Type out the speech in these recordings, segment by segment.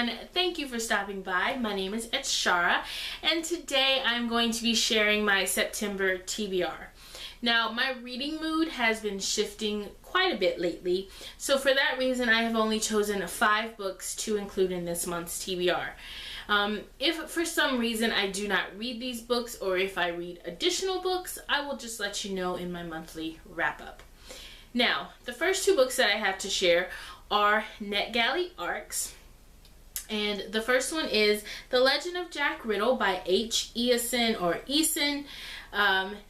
everyone, thank you for stopping by. My name is Edshara, and today I'm going to be sharing my September TBR. Now, my reading mood has been shifting quite a bit lately, so for that reason I have only chosen 5 books to include in this month's TBR. If for some reason I do not read these books, or if I read additional books, I will just let you know in my monthly wrap-up. Now, the first 2 books that I have to share are NetGalley arcs, and the first one is The Legend of Jack Riddle by H. Eason.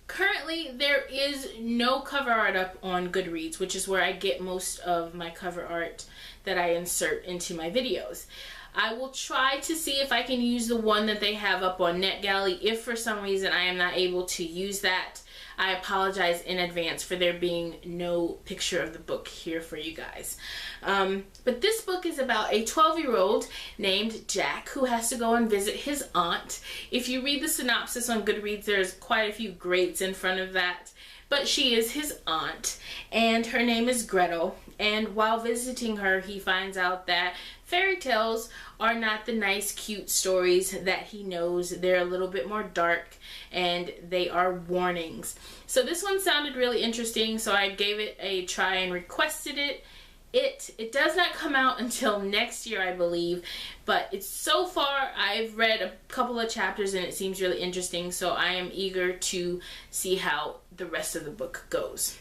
Currently there is no cover art up on Goodreads, which is where I get most of my cover art that I insert into my videos. I will try to see if I can use the one that they have up on NetGalley. If for some reason I am not able to use that, I apologize in advance for there being no picture of the book here for you guys. But this book is about a 12-year-old named Jack who has to go and visit his aunt. If you read the synopsis on Goodreads, there's quite a few greats in front of that. But she is his aunt, and her name is Gretel. And while visiting her, he finds out that fairy tales are not the nice, cute stories that he knows. They're a little bit more dark, and they are warnings. So this one sounded really interesting, so I gave it a try and requested it. It does not come out until next year, I believe, but it's so far I've read a couple of chapters and it seems really interesting, so I am eager to see how the rest of the book goes.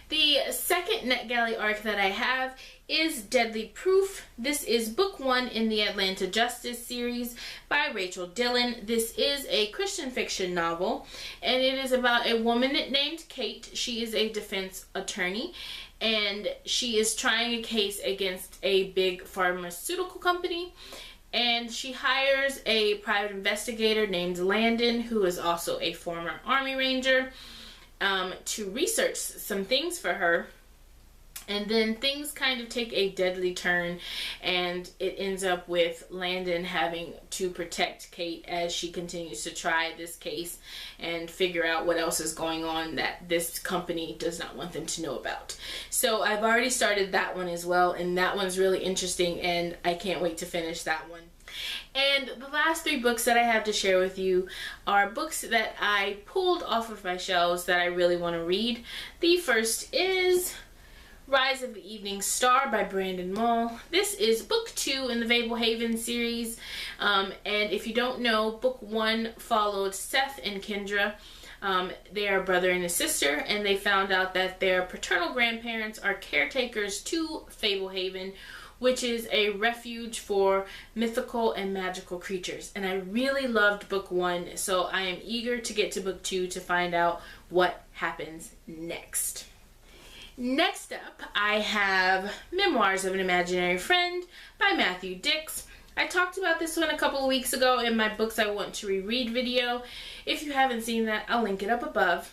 The second NetGalley arc that I have is Deadly Proof. This is book 1 in the Atlanta Justice series by Rachel Dillon. This is a Christian fiction novel, and it is about a woman named Kate. She is a defense attorney, and she is trying a case against a big pharmaceutical company, and she hires a private investigator named Landon, who is also a former Army Ranger, to research some things for her. And then things kind of take a deadly turn, and it ends up with Landon having to protect Kate as she continues to try this case and figure out what else is going on that this company does not want them to know about. So I've already started that one as well, and that one's really interesting, and I can't wait to finish that one. And the last 3 books that I have to share with you are books that I pulled off of my shelves that I really want to read. The first is Rise of the Evening Star by Brandon Mull. This is book 2 in the Fablehaven series, and if you don't know, book 1 followed Seth and Kendra. They are a brother and a sister, and they found out that their paternal grandparents are caretakers to Fablehaven, which is a refuge for mythical and magical creatures. And I really loved book 1, so I am eager to get to book 2 to find out what happens next. Next up, I have Memoirs of an Imaginary Friend by Matthew Dix. I talked about this one a couple of weeks ago in my Books I Want to Reread video. If you haven't seen that, I'll link it up above.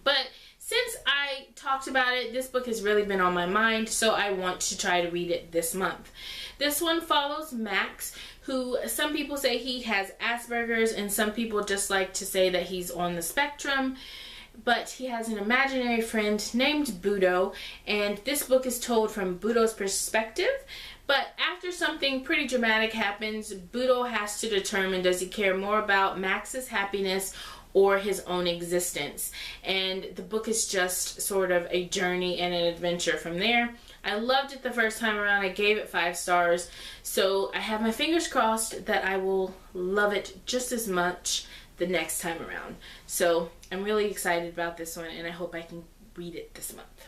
But since I talked about it, this book has really been on my mind, so I want to try to read it this month. This one follows Max, who some people say he has Asperger's, and some people just like to say that he's on the spectrum. But he has an imaginary friend named Budo, and this book is told from Budo's perspective. But after something pretty dramatic happens, Budo has to determine, does he care more about Max's happiness or his own existence? And the book is just sort of a journey and an adventure from there. I loved it the first time around. I gave it 5 stars. So I have my fingers crossed that I will love it just as much the next time around. So I'm really excited about this one, and I hope I can read it this month.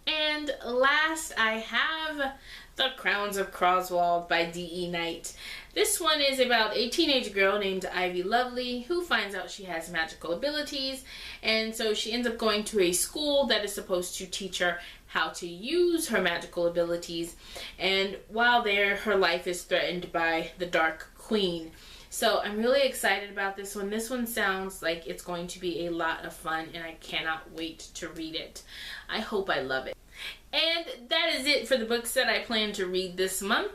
And last, I have The Crowns of Crosswalled by D.E. Knight. This one is about a teenage girl named Ivy Lovely who finds out she has magical abilities, and so she ends up going to a school that is supposed to teach her how to use her magical abilities, and while there, her life is threatened by the Dark Queen. So I'm really excited about this one. This one sounds like it's going to be a lot of fun, and I cannot wait to read it. I hope I love it. And that is it for the books that I plan to read this month.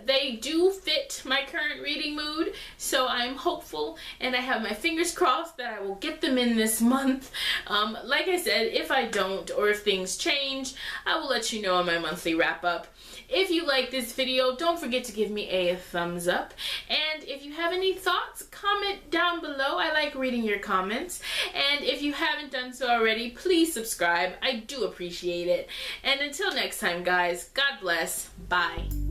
They do fit my current reading mood, so I'm hopeful and I have my fingers crossed that I will get them in this month. Like I said, if I don't or if things change, I will let you know in my monthly wrap up. If you like this video, don't forget to give me a thumbs up. And if you have any thoughts, comment down below. I like reading your comments. And if you haven't done so already, please subscribe. I do appreciate it. And until next time, guys, God bless. Bye.